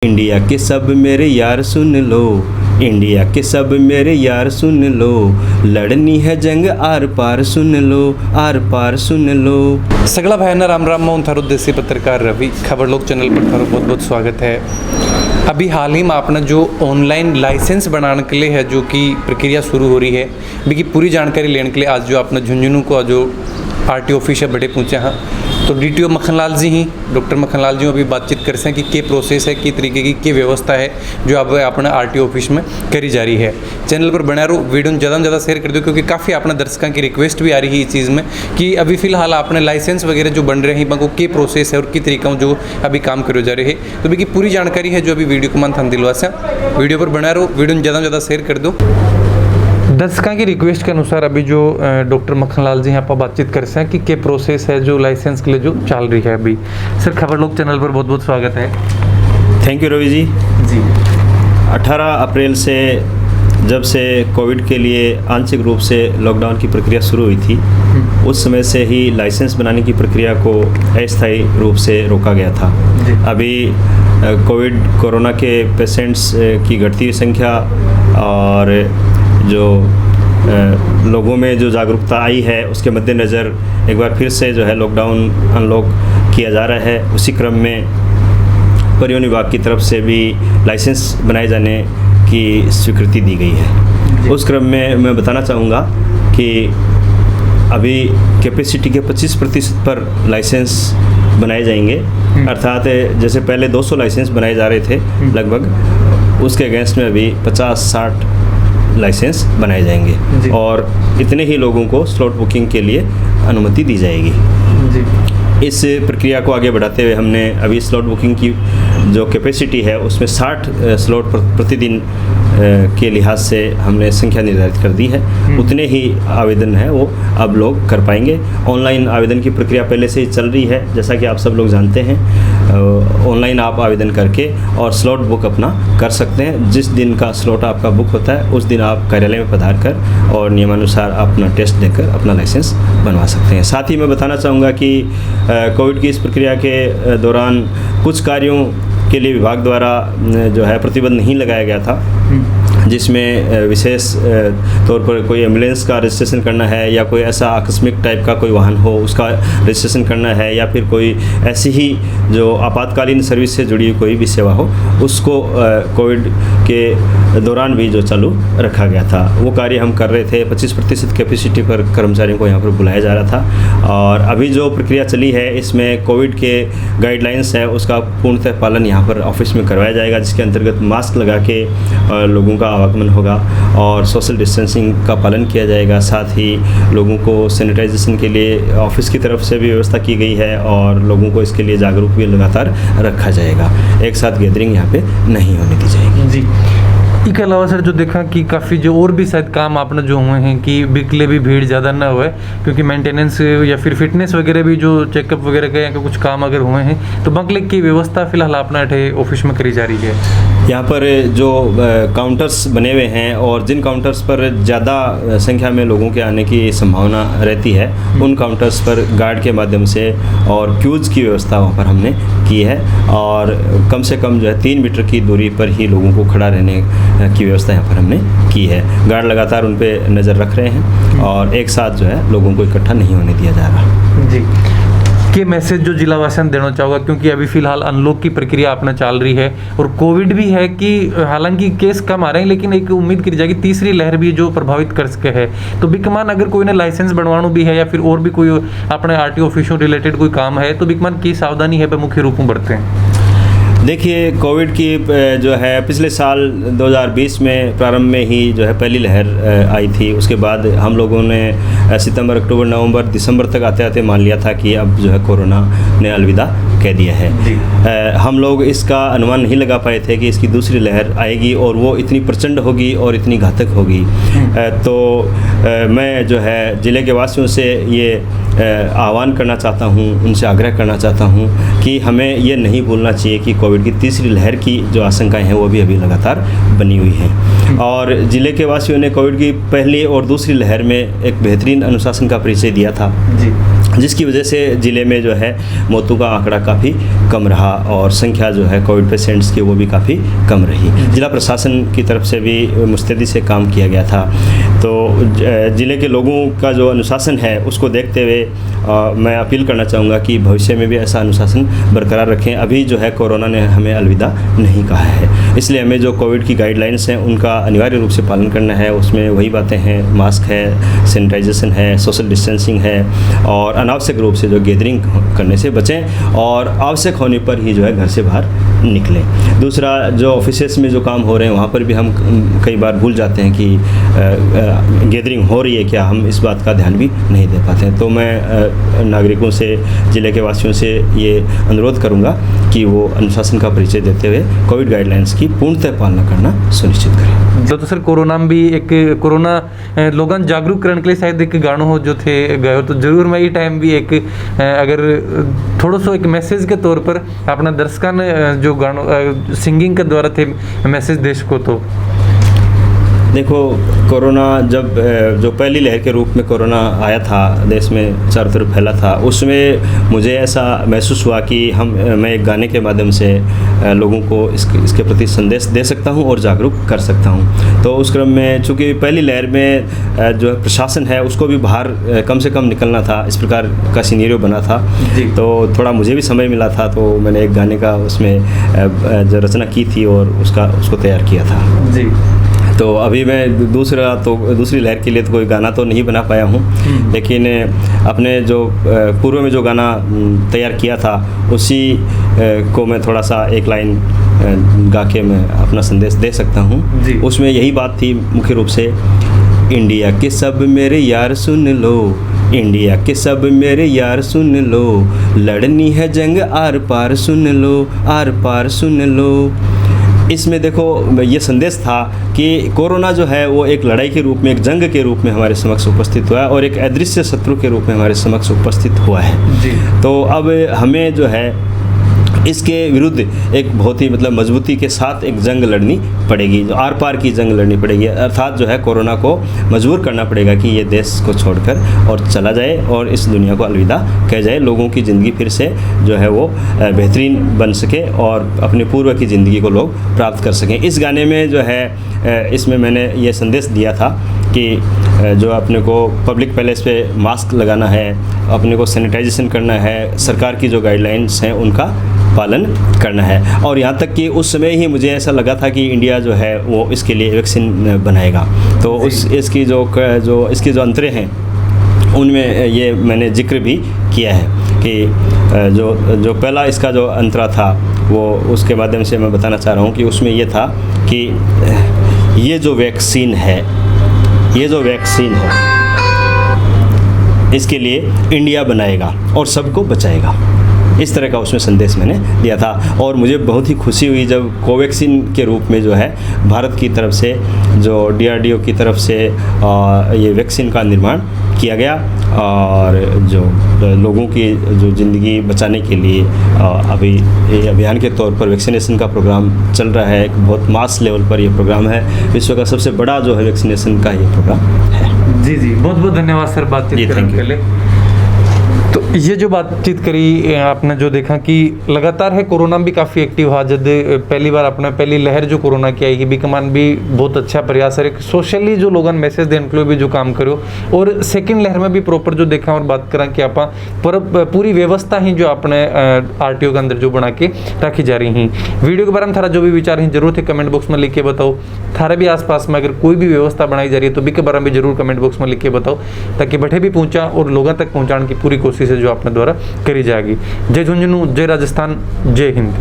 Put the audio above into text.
India के सब मेरे यार सुन लो, इंडिया के सब मेरे यार सुन लो, लड़नी है जंग are par soon low, are पार सुन लो। सगळा भायांना राम राम। मैं थारो देसी पत्रकार रवि खबर लोक चैनल पर थारो बहुत बहुत स्वागत है। अभी हाल ही में अपना जो ऑनलाइन लाइसेंस बनाने के लिए है जो कि प्रक्रिया शुरू हो रही है, भी पूरी जानकारी लेने के लिए आज जो अपना झुंझुनू को जो आरटीओ ऑफिस है बड़े पहुँचे हैं, तो डीटीओ मक्खनलाल जी ही डॉक्टर मक्खनलाल जी अभी बातचीत कर सकें कि क्या प्रोसेस है, किस तरीके की व्यवस्था है जो अब अपने आरटीओ ऑफिस में करी जा रही है। चैनल पर बना रहो, वीडियो ज़्यादा से ज़्यादा शेयर कर दो, क्योंकि काफ़ी अपने दर्शकों की रिक्वेस्ट भी आ रही है इस चीज़ में कि अभी फिलहाल अपने लाइसेंस वगैरह जो बन रहे हैं वो क्या प्रोसेस है और किस तरीका जो अभी काम करे जा रहे हैं। तो भी पूरी जानकारी है जो अभी वीडियो को मन थान दिलवा से वीडियो पर बना रहो, वीडियो ज़्यादा से ज़्यादा शेयर कर दो। दर्शकों की रिक्वेस्ट के अनुसार अभी जो डॉक्टर मक्खनलाल जी यहाँ पर बातचीत कर सकें कि क्या प्रोसेस है जो लाइसेंस के लिए जो चल रही है अभी। सर खबर लोक चैनल पर बहुत बहुत स्वागत है। Thank you Ravi ji. 18 अप्रैल से जब से कोविड के लिए आंशिक रूप से लॉकडाउन की प्रक्रिया शुरू हुई थी, उस समय से ही लाइसेंस बनाने की प्रक्रिया को अस्थायी रूप से रोका गया था। अभी कोरोना के पेशेंट्स की घटती हुई संख्या और जो लोगों में जो जागरूकता आई है उसके मद्देनज़र एक बार फिर से जो है लॉकडाउन अनलॉक किया जा रहा है। उसी क्रम में परिवहन विभाग की तरफ से भी लाइसेंस बनाए जाने की स्वीकृति दी गई है। उस क्रम में मैं बताना चाहूँगा कि अभी कैपेसिटी के 25% पर लाइसेंस बनाए जाएंगे, अर्थात जैसे पहले 200 लाइसेंस बनाए जा रहे थे लगभग, उसके अगेंस्ट में अभी 50-60 लाइसेंस बनाए जाएंगे और इतने ही लोगों को स्लॉट बुकिंग के लिए अनुमति दी जाएगी। इस प्रक्रिया को आगे बढ़ाते हुए हमने अभी स्लॉट बुकिंग की जो कैपेसिटी है उसमें 60 स्लॉट प्रतिदिन के लिहाज से हमने संख्या निर्धारित कर दी है। उतने ही आवेदन है वो अब लोग कर पाएंगे। ऑनलाइन आवेदन की प्रक्रिया पहले से ही चल रही है, जैसा कि आप सब लोग जानते हैं। ऑनलाइन आप आवेदन करके और स्लॉट बुक अपना कर सकते हैं। जिस दिन का स्लॉट आपका बुक होता है उस दिन आप कार्यालय में पधार कर और नियमानुसार अपना टेस्ट देकर अपना लाइसेंस बनवा सकते हैं। साथ ही मैं बताना चाहूँगा कि कोविड की इस प्रक्रिया के दौरान कुछ कार्यों के लिए विभाग द्वारा जो है प्रतिबंध नहीं लगाया गया था, जिसमें विशेष तौर पर कोई एम्बुलेंस का रजिस्ट्रेशन करना है या कोई ऐसा आकस्मिक टाइप का कोई वाहन हो उसका रजिस्ट्रेशन करना है, या फिर कोई ऐसी ही जो आपातकालीन सर्विस से जुड़ी कोई भी सेवा हो उसको कोविड के दौरान भी जो चालू रखा गया था वो कार्य हम कर रहे थे। 25% कैपेसिटी पर कर्मचारियों को यहाँ पर बुलाया जा रहा था और अभी जो प्रक्रिया चली है इसमें कोविड के गाइडलाइंस है उसका पूर्णतः पालन यहाँ पर ऑफिस में करवाया जाएगा, जिसके अंतर्गत मास्क लगा के लोगों का आवागमन होगा और सोशल डिस्टेंसिंग का पालन किया जाएगा। साथ ही लोगों को सैनिटाइजेशन के लिए ऑफिस की तरफ से भी व्यवस्था की गई है और लोगों को इसके लिए जागरूक भी लगातार रखा जाएगा। एक साथ गैदरिंग यहाँ पे नहीं होने दी जाएगी। जी, इसके अलावा सर जो देखा कि काफ़ी जो और भी शायद काम आपने जो हुए हैं कि बिकले भी भीड़ ज़्यादा ना हुए, क्योंकि मेंटेनेंस या फिर फिटनेस वगैरह भी जो चेकअप वगैरह के कुछ काम अगर हुए हैं तो बंकले की व्यवस्था फिलहाल अपना ऑफिस में करी जा रही है। यहाँ पर जो काउंटर्स बने हुए हैं और जिन काउंटर्स पर ज़्यादा संख्या में लोगों के आने की संभावना रहती है उन काउंटर्स पर गार्ड के माध्यम से और क्यूज़ की व्यवस्था वहाँ पर हमने की है और कम से कम जो है 3 मीटर की दूरी पर ही लोगों को खड़ा रहने की व्यवस्था यहाँ पर हमने की है। गार्ड लगातार उन पर नज़र रख रहे हैं और एक साथ जो है लोगों को इकट्ठा नहीं होने दिया जा रहा। जी, के मैसेज जो जिला वासन देना चाहूँगा, क्योंकि अभी फिलहाल अनलॉक की प्रक्रिया अपना चल रही है और कोविड भी है कि हालांकि केस कम आ रहे हैं लेकिन एक उम्मीद करी जाएगी तीसरी लहर भी जो प्रभावित कर सके है। तो बिकमान अगर कोई ने लाइसेंस बनवाना भी है या फिर और भी कोई अपने आरटीओ ऑफिसों रिलेटेड कोई काम है तो बिकमान की सावधानी है मुख्य रूप में बरतें। देखिए, कोविड की जो है पिछले साल 2020 में प्रारंभ में ही जो है पहली लहर आई थी। उसके बाद हम लोगों ने सितंबर, अक्टूबर, नवंबर, दिसंबर तक आते आते मान लिया था कि अब जो है कोरोना ने अलविदा कह दिया है। हम लोग इसका अनुमान नहीं लगा पाए थे कि इसकी दूसरी लहर आएगी और वो इतनी प्रचंड होगी और इतनी घातक होगी। तो मैं जो है ज़िले के वासियों से ये आह्वान करना चाहता हूँ, उनसे आग्रह करना चाहता हूँ कि हमें ये नहीं भूलना चाहिए कि कोविड की तीसरी लहर की जो आशंकाएं हैं वो भी अभी लगातार बनी हुई हैं और ज़िले के वासियों ने कोविड की पहली और दूसरी लहर में एक बेहतरीन अनुशासन का परिचय दिया था। जिसकी वजह से ज़िले में जो है मौतों का आंकड़ा काफ़ी कम रहा और संख्या जो है कोविड पेशेंट्स की वो भी काफ़ी कम रही। जिला प्रशासन की तरफ से भी मुस्तैदी से काम किया गया था। तो ज़िले के लोगों का जो अनुशासन है उसको देखते हुए मैं अपील करना चाहूँगा कि भविष्य में भी ऐसा अनुशासन बरकरार रखें। अभी जो है कोरोना ने हमें अलविदा नहीं कहा है, इसलिए हमें जो कोविड की गाइडलाइंस हैं उनका अनिवार्य रूप से पालन करना है। उसमें वही बातें हैं, मास्क है, सैनिटाइजेशन है, सोशल डिस्टेंसिंग है और अनावश्यक रूप से जो गैदरिंग करने से बचें और आवश्यक होने पर ही जो है घर से बाहर निकलें। दूसरा, जो ऑफिसेस में जो काम हो रहे हैं वहाँ पर भी हम कई बार भूल जाते हैं कि गैदरिंग हो रही है क्या, हम इस बात का ध्यान भी नहीं दे पाते हैं। तो मैं नागरिकों से, ज़िले के वासियों से ये अनुरोध करूँगा कि वो अनुशासन का परिचय देते हुए कोविड गाइडलाइंस की पूर्णतः पालना करना सुनिश्चित करें। तो सर कोरोना में भी एक कोरोना लोगों जागरूक करने के लिए शायद एक गानों हो जो थे गए, तो जरूर मैं ये टाइम भी एक अगर थोड़ा सा एक मैसेज के तौर पर अपना दर्शकों ने जो गानों सिंगिंग के द्वारा थे मैसेज देश को, तो देखो, कोरोना जब जो पहली लहर के रूप में कोरोना आया था, देश में चारों तरफ फैला था, उसमें मुझे ऐसा महसूस हुआ कि मैं एक गाने के माध्यम से लोगों को इसके प्रति संदेश दे सकता हूं और जागरूक कर सकता हूं। तो उस क्रम में चूँकि पहली लहर में जो प्रशासन है उसको भी बाहर कम से कम निकलना था, इस प्रकार का सिनेरियो बना था, तो थोड़ा मुझे भी समय मिला था, तो मैंने एक गाने का उसमें जो रचना की थी और उसको तैयार किया था जी। तो अभी मैं दूसरी लहर के लिए तो कोई गाना तो नहीं बना पाया हूँ, लेकिन अपने जो पूर्व में जो गाना तैयार किया था उसी को मैं थोड़ा सा एक लाइन गा के मैं अपना संदेश दे सकता हूँ। उसमें यही बात थी मुख्य रूप से, इंडिया के सब मेरे यार सुन लो, इंडिया के सब मेरे यार सुन लो, लड़नी है जंग are par soon low, are पार सुन लो। इसमें देखो ये संदेश था कि कोरोना जो है वो एक लड़ाई के रूप में, एक जंग के रूप में हमारे समक्ष उपस्थित हुआ है और एक अदृश्य शत्रु के रूप में हमारे समक्ष उपस्थित हुआ है जी। तो अब हमें जो है इसके विरुद्ध एक बहुत ही मजबूती के साथ एक जंग लड़नी पड़ेगी, जो आर पार की जंग लड़नी पड़ेगी, अर्थात जो है कोरोना को मजबूर करना पड़ेगा कि ये देश को छोड़कर और चला जाए और इस दुनिया को अलविदा कह जाए, लोगों की ज़िंदगी फिर से जो है वो बेहतरीन बन सके और अपने पूर्व की ज़िंदगी को लोग प्राप्त कर सकें। इस गाने में जो है इसमें मैंने ये संदेश दिया था कि जो अपने को पब्लिक प्लेस पे मास्क लगाना है, अपने को सैनिटाइजेशन करना है, सरकार की जो गाइडलाइंस हैं उनका पालन करना है। और यहाँ तक कि उस समय ही मुझे ऐसा लगा था कि इंडिया जो है वो इसके लिए वैक्सीन बनाएगा। तो इसकी जो अंतरे हैं उनमें ये मैंने जिक्र भी किया है कि जो पहला इसका जो अंतरा था वो उसके माध्यम से मैं बताना चाह रहा हूँ कि उसमें ये था कि ये जो वैक्सीन है इसके लिए इंडिया बनाएगा और सबको बचाएगा। इस तरह का उसमें संदेश मैंने दिया था और मुझे बहुत ही खुशी हुई जब कोवैक्सीन के रूप में जो है भारत की तरफ से, जो DRDO की तरफ से ये वैक्सीन का निर्माण किया गया और जो लोगों की जो ज़िंदगी बचाने के लिए अभी ये अभियान के तौर पर वैक्सीनेशन का प्रोग्राम चल रहा है। एक बहुत मास लेवल पर ये प्रोग्राम है, विश्व का सबसे बड़ा जो है वैक्सीनेशन का ये प्रोग्राम है। जी बहुत बहुत धन्यवाद सर बातचीत करने के लिए। तो ये जो बातचीत करी आपने जो देखा कि लगातार है कोरोना भी काफ़ी एक्टिव हुआ, जब पहली बार अपना पहली लहर जो कोरोना की आई कि बिकमान भी बहुत अच्छा प्रयास है सोशली जो लोगों मैसेज देने के लिए भी जो काम करो, और सेकंड लहर में भी प्रॉपर जो देखा और बात करा कि आप पूरी व्यवस्था ही जो अपने RTO के अंदर जो बना के रखी जा रही हैं। वीडियो के बारे में थारा जो भी विचार हैं जरूर थे कमेंट बॉक्स में लिख के बताओ। थारे भी आसपास में अगर कोई भी व्यवस्था बनाई जा रही है तो भी के बारे में जरूर कमेंट बॉक्स में लिख के बताओ, ताकि बैठे भी पहुँचा और लोगों तक पहुँचाने की पूरी कोशिश है जो अपने द्वारा करी जाएगी। जय झुंझुनू, जय राजस्थान, जय हिंद।